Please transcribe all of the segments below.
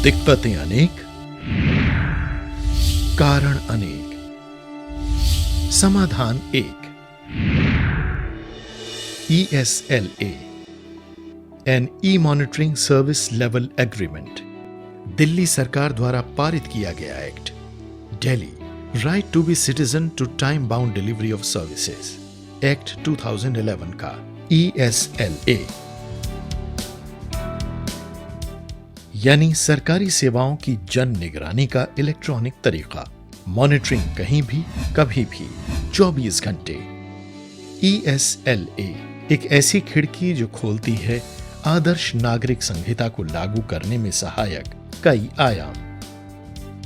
दिक्कतें अनेक, कारण अनेक, समाधान एक। ESLA, an e monitoring service level agreement, Delhi सरकार द्वारा पारित किया गया act. Delhi right to be citizen to time bound delivery of services act 2011 का ESLA यानी सरकारी सेवाओं की जन निगरानी का इलेक्ट्रॉनिक तरीका। मॉनिटरिंग कहीं भी कभी भी 24 घंटे। ESLA एक ऐसी खिड़की जो खोलती है आदर्श नागरिक संहिता को लागू करने में सहायक कई आयाम।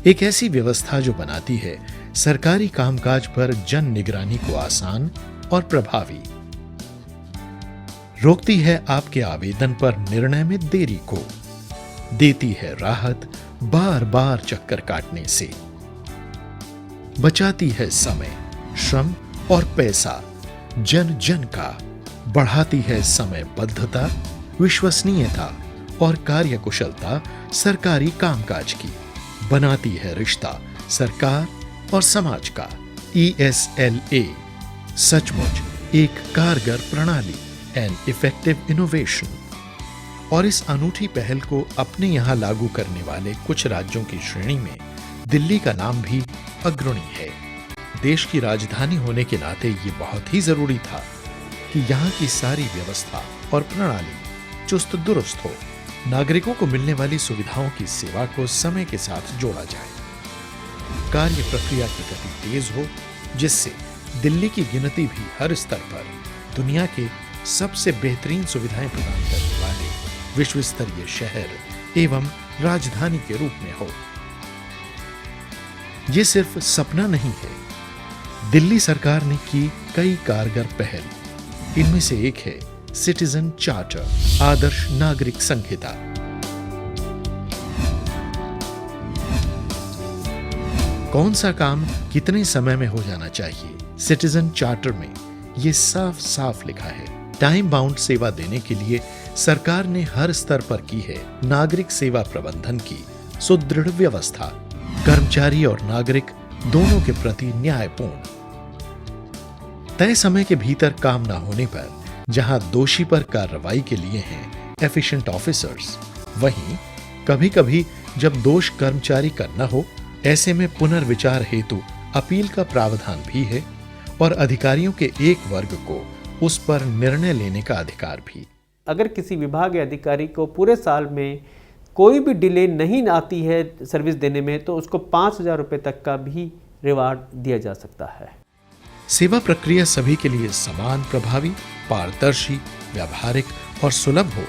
एक ऐसी व्यवस्था जो बनाती है सरकारी कामकाज पर जन निगरानी को आसान और प्रभावी, रोकती है आपके आवेदन पर निर्णय में देरी को, देती है राहत बार बार चक्कर काटने से, बचाती है समय, श्रम और पैसा जन जन का, बढ़ाती है समयबद्धता, विश्वसनीयता और कार्यकुशलता सरकारी कामकाज की, बनाती है रिश्ता सरकार और समाज का। ESLA सचमुच एक कारगर प्रणाली, एन इफेक्टिव इनोवेशन। और इस अनूठी पहल को अपने यहां लागू करने वाले कुछ राज्यों की श्रेणी में दिल्ली का नाम भी अग्रणी है। देश की राजधानी होने के नाते ये बहुत ही जरूरी था कि यहाँ की सारी व्यवस्था और प्रणाली चुस्त दुरुस्त हो, नागरिकों को मिलने वाली सुविधाओं की सेवा को समय के साथ जोड़ा जाए, कार्य प्रक्रिया की गति तेज हो, जिससे दिल्ली की गिनती भी हर स्तर पर दुनिया के सबसे बेहतरीन सुविधाएं प्रदान करने वाले विश्व स्तरीय शहर एवं राजधानी के रूप में हो। ये सिर्फ सपना नहीं है, दिल्ली सरकार ने की कई कारगर पहल। इनमें से एक है सिटीजन चार्टर, आदर्श नागरिक संहिता। कौन सा काम कितने समय में हो जाना चाहिए, सिटीजन चार्टर में ये साफ साफ लिखा है। टाइम बाउंड सेवा देने के लिए सरकार ने हर स्तर पर की है नागरिक सेवा प्रबंधन की सुदृढ़ व्यवस्था, कर्मचारी और नागरिक दोनों के प्रति न्यायपूर्ण। तय समय के भीतर काम न होने पर जहां दोषी पर कार्रवाई के लिए हैं एफिशिएंट ऑफिसर्स, वहीं कभी कभी जब दोष कर्मचारी का न हो, ऐसे में पुनर्विचार हेतु अपील का प्रावधान भी है और अधिकारियों के एक वर्ग को उस पर निर्णय लेने का अधिकार भी। अगर किसी विभाग या अधिकारी को पूरे साल में कोई भी डिले नहीं आती है सर्विस देने में, तो उसको 5,000 रुपये तक का भी रिवार्ड दिया जा सकता है। सेवा प्रक्रिया सभी के लिए समान, प्रभावी, पारदर्शी, व्यावहारिक और सुलभ हो,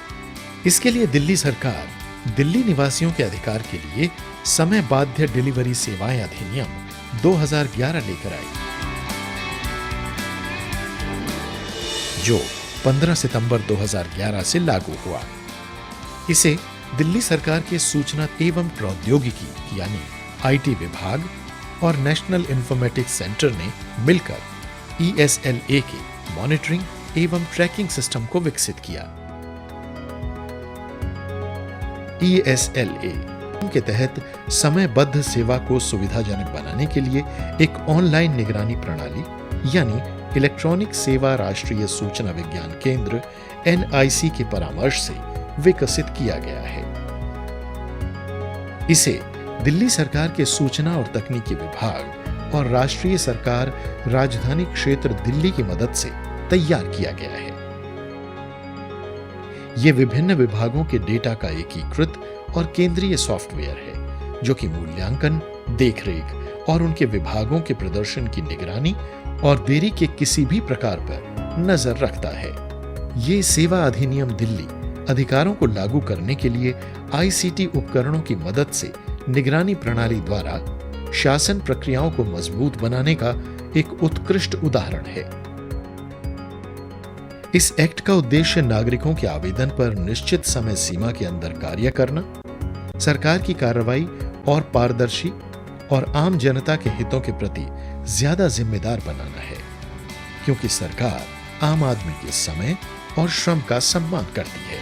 इसके लिए दिल्ली सरकार दिल्ली निवासियों के अधिकार के लिए समय बाध्य डिलीवरी सेवाएं अधिनियम 2011 लेकर आई, जो 15 सितंबर 2011 से लागू हुआ। इसे दिल्ली सरकार के सूचना एवं प्रौद्योगिकी यानी IT विभाग और नेशनल इंफॉर्मेटिक्स सेंटर ने मिलकर ESLA के मॉनिटरिंग एवं ट्रैकिंग सिस्टम को विकसित किया। ESLA के तहत समयबद्ध सेवा को सुविधाजनक बनाने के लिए एक ऑनलाइन निगरानी प्रणाली यानी इलेक्ट्रॉनिक सेवा राष्ट्रीय सूचना विज्ञान केंद्र NIC के परामर्श से विकसित किया गया है। इसे दिल्ली सरकार के सूचना और तकनीकी विभाग और राष्ट्रीय सरकार राजधानी क्षेत्र दिल्ली की मदद से तैयार किया गया है। यह विभिन्न विभागों के डेटा का एकीकृत और केंद्रीय सॉफ्टवेयर है जो कि मूल्यांकन, देखरेख और उनके विभागों के प्रदर्शन की निगरानी और देरी के किसी भी प्रकार पर नजर रखता है। ये सेवा अधिनियम दिल्ली अधिकारों को लागू करने के लिए ICT उपकरणों की मदद से निगरानी प्रणाली द्वारा शासन प्रक्रियाओं को मजबूत बनाने का एक उत्कृष्ट उदाहरण है। इस एक्ट का उद्देश्य नागरिकों के आवेदन पर निश्चित समय सीमा के अंदर कार्य करना, सरकार की कार्रवाई और पारदर्शी और आम जनता के हितों के प्रति ज्यादा जिम्मेदार बनाना है, क्योंकि सरकार आम आदमी के समय और श्रम का सम्मान करती है।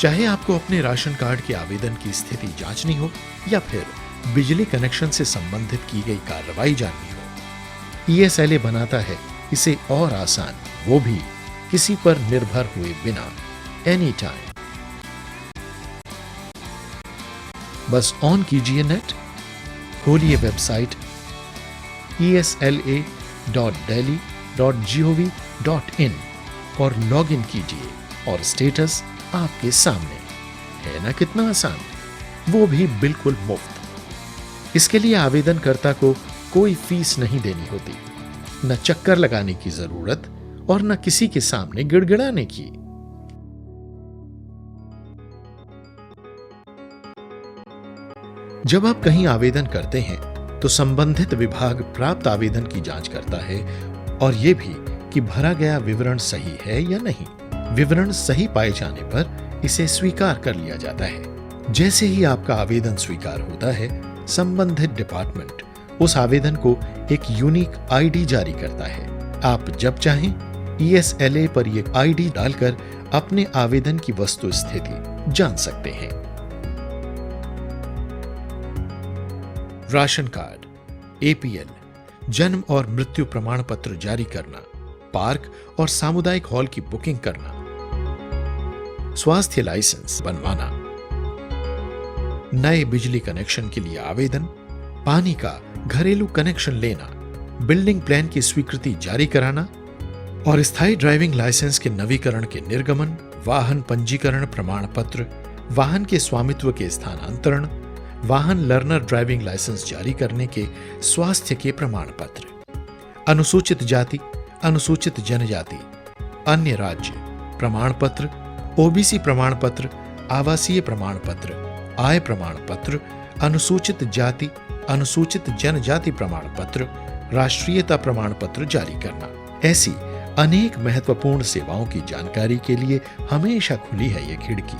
चाहे आपको अपने राशन कार्ड के आवेदन की स्थिति जांचनी हो या फिर बिजली कनेक्शन से संबंधित की गई कार्रवाई जाननी हो, ईएसएलए बनाता है इसे और आसान, वो भी किसी पर निर्भर हुए बिना, एनी टाइम। बस ऑन कीजिए नेट, खोलिए वेबसाइट esla.delhi.gov.in और लॉग इन कीजिए और स्टेटस आपके सामने है। ना कितना आसान, वो भी बिल्कुल मुफ्त। इसके लिए आवेदनकर्ता को कोई फीस नहीं देनी होती, न चक्कर लगाने की जरूरत और न किसी के सामने गिड़गिड़ाने की। जब आप कहीं आवेदन करते हैं तो संबंधित विभाग प्राप्त आवेदन की जांच करता है और यह भी कि भरा गया विवरण सही है या नहीं। विवरण सही पाए जाने पर इसे स्वीकार कर लिया जाता है। जैसे ही आपका आवेदन स्वीकार होता है, संबंधित डिपार्टमेंट उस आवेदन को एक यूनिक आईडी जारी करता है। आप जब चाहें ईएसएलए पर यह आईडी डालकर अपने आवेदन की वस्तु स्थिति जान सकते हैं। राशन कार्ड, एपीएल, जन्म और मृत्यु प्रमाण पत्र जारी करना, पार्क और सामुदायिक हॉल की बुकिंग करना, स्वास्थ्य लाइसेंस बनवाना, नए बिजली कनेक्शन के लिए आवेदन, पानी का घरेलू कनेक्शन लेना, बिल्डिंग प्लान की स्वीकृति जारी कराना और स्थायी ड्राइविंग लाइसेंस के नवीकरण के निर्गमन, वाहन पंजीकरण प्रमाण पत्र, वाहन के स्वामित्व के स्थानांतरण, वाहन लर्नर ड्राइविंग लाइसेंस जारी करने के स्वास्थ्य के प्रमाण पत्र, अनुसूचित जाति, अनुसूचित जनजाति, अन्य राज्य प्रमाण पत्र, ओबीसी प्रमाण पत्र, आवासीय प्रमाण पत्र, आय प्रमाण पत्र, अनुसूचित जाति, अनुसूचित जनजाति प्रमाण पत्र, राष्ट्रीयता प्रमाण पत्र जारी करना। ऐसी अनेक महत्वपूर्ण सेवाओं की जानकारी के लिए हमेशा खुली है ये खिड़की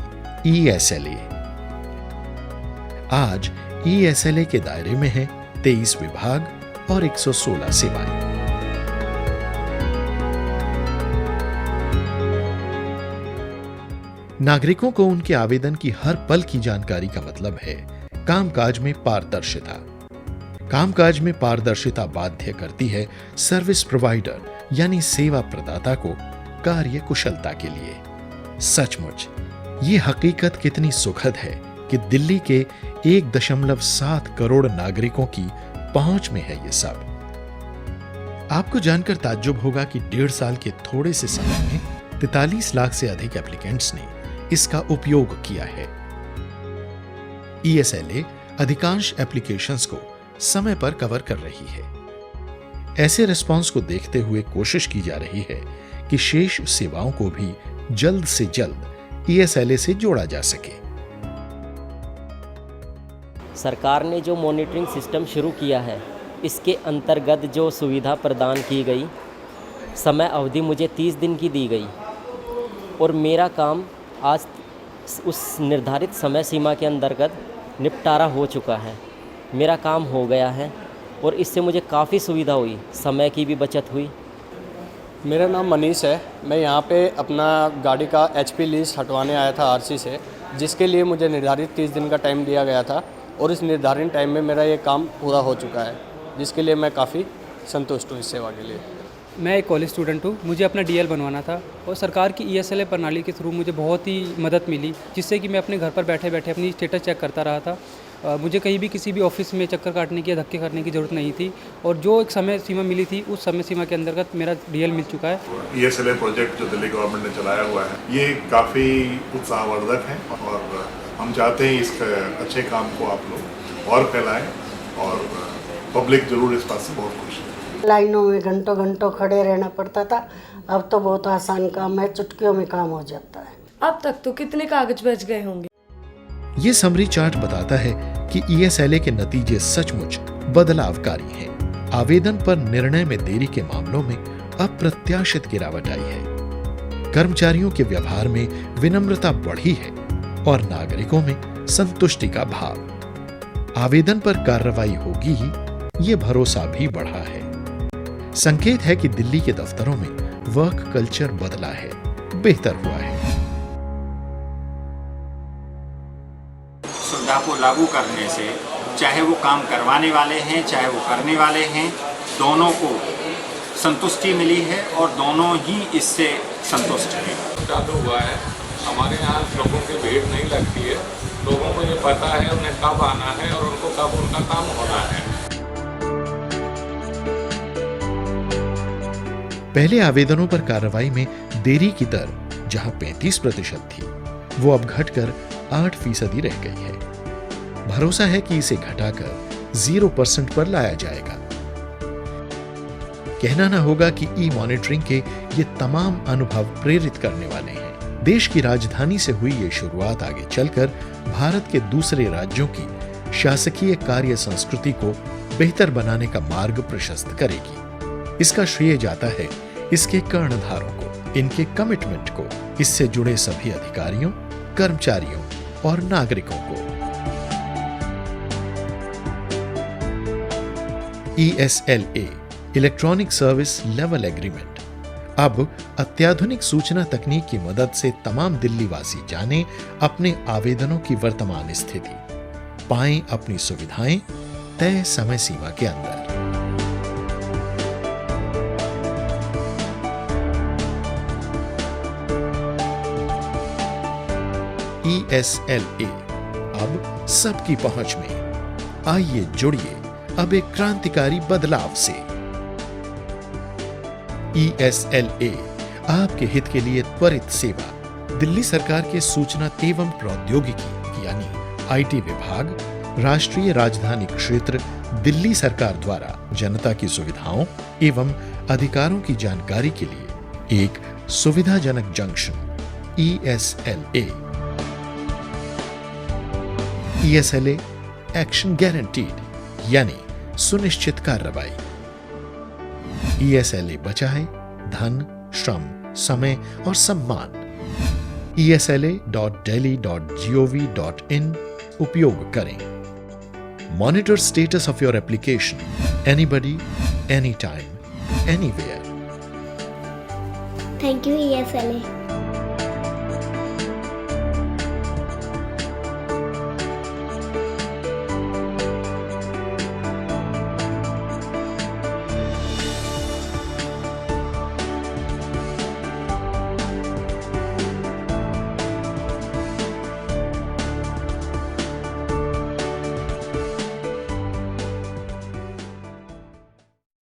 ईएसएलए। आज ईएसएलए के दायरे में है 23 विभाग और 116 सेवाएं। नागरिकों को उनके आवेदन की हर पल की जानकारी का मतलब है कामकाज में पारदर्शिता। कामकाज में पारदर्शिता बाध्य करती है सर्विस प्रोवाइडर यानी सेवा प्रदाता को कार्य कुशलता के लिए। सचमुच ये हकीकत कितनी सुखद है कि दिल्ली के 1.7 करोड़ नागरिकों की पहुंच में है ये सब। आपको जानकर ताज्जुब होगा कि 1.5 साल के थोड़े से समय में 43 लाख से अधिक एप्लीकेंट्स ने इसका उपयोग किया है। ईएसएलए अधिकांश एप्लीकेशंस को समय पर कवर कर रही है। ऐसे रिस्पांस को देखते हुए कोशिश की जा रही है कि शेष सेवाओं को भी जल्द से जल्द ईएसएलए से जोड़ा जा सके। सरकार ने जो मॉनिटरिंग सिस्टम शुरू किया है, इसके अंतर्गत जो सुविधा प्रदान की गई, समय अवधि मुझे 30 दिन की दी गई और मेरा काम आज उस निर्धारित समय सीमा के अंतर्गत निपटारा हो चुका है। मेरा काम हो गया है और इससे मुझे काफ़ी सुविधा हुई, समय की भी बचत हुई। मेरा नाम मनीष है। मैं यहाँ पे अपना गाड़ी का एचपी लीज हटवाने आया था आरसी से, जिसके लिए मुझे निर्धारित 30 दिन का टाइम दिया गया था और इस निर्धारित टाइम में मेरा ये काम पूरा हो चुका है, जिसके लिए मैं काफ़ी संतुष्ट हूँ इस सेवा के लिए। मैं एक कॉलेज स्टूडेंट हूँ, मुझे अपना डीएल बनवाना था और सरकार की ईएसएलए प्रणाली के थ्रू मुझे बहुत ही मदद मिली, जिससे कि मैं अपने घर पर बैठे बैठे अपनी स्टेटस चेक करता रहा था। मुझे कहीं भी किसी भी ऑफिस में चक्कर काटने की या धक्के करने की ज़रूरत नहीं थी और जो एक समय सीमा मिली थी, उस समय सीमा के अंतर्गत मेरा डीएल मिल चुका है। ईएसएलए प्रोजेक्ट जो दिल्ली गवर्नमेंट ने चलाया हुआ है, ये काफ़ी उत्साहवर्धक है और हम चाहते हैं इस अच्छे काम को आप लोग और फैलाएं और पब्लिक जरूर इस बात से बहुत खुश है। लाइनों में घंटों घंटों खड़े रहना पड़ता था, अब तो बहुत आसान काम है, चुटकियों में काम हो जाता है। अब तक तो कितने कागज बच गए होंगे। ये समरी चार्ट बताता है कि ईएसएलए के नतीजे सचमुच बदलावकारी हैं। आवेदन पर निर्णय में देरी के मामलों में अप्रत्याशित गिरावट आई है। कर्मचारियों के व्यवहार में विनम्रता बढ़ी है और नागरिकों में संतुष्टि का भाव। आवेदन पर कार्रवाई होगी ही, ये भरोसा भी बढ़ा है। संकेत है कि दिल्ली के दफ्तरों में वर्क कल्चर बदला है, बेहतर हुआ है। सुविधा को लागू करने से चाहे वो काम करवाने वाले हैं चाहे वो करने वाले हैं, दोनों को संतुष्टि मिली है और दोनों ही इससे संतुष्ट हैं। चालू हुआ है, हमारे यहाँ लोगों की भीड़ नहीं लगती है, लोगों को ये पता है उन्हें कब आना है और उनको कब उनका काम होना है। पहले आवेदनों पर कार्रवाई में देरी की दर जहां 35% थी, वो अब घटकर 8% रह गई है। भरोसा है कि इसे घटाकर 0% पर लाया जाएगा। कहना ना होगा कि ई मॉनिटरिंग के ये तमाम अनुभव प्रेरित करने वाले हैं। देश की राजधानी से हुई ये शुरुआत आगे चलकर भारत के दूसरे राज्यों की शासकीय कार्य संस्कृति को बेहतर बनाने का मार्ग प्रशस्त करेगी। इसका श्रेय जाता है इसके कर्णधारों को, इनके कमिटमेंट को, इससे जुड़े सभी अधिकारियों, कर्मचारियों और नागरिकों को। ESLA electronic service level agreement अब अत्याधुनिक सूचना तकनीक की मदद से तमाम दिल्ली वासी जाने अपने आवेदनों की वर्तमान स्थिति, पाएं अपनी सुविधाएं तय समय सीमा के अंदर। ESLA अब सबकी पहुंच में। आइए जुड़िए अब एक क्रांतिकारी बदलाव से। ESLA आपके हित के लिए त्वरित सेवा। दिल्ली सरकार के सूचना एवं प्रौद्योगिकी यानी IT विभाग, राष्ट्रीय राजधानी क्षेत्र दिल्ली सरकार द्वारा जनता की सुविधाओं एवं अधिकारों की जानकारी के लिए एक सुविधाजनक junction ESLA। ESLA action guaranteed यानी सुनिश्चित कार्रवाई। ESLA बचाए धन, श्रम, समय और सम्मान। ESLA.delhi.gov.in उपयोग करें। Monitor status of your application anybody, any time, anywhere. Thank you ESLA।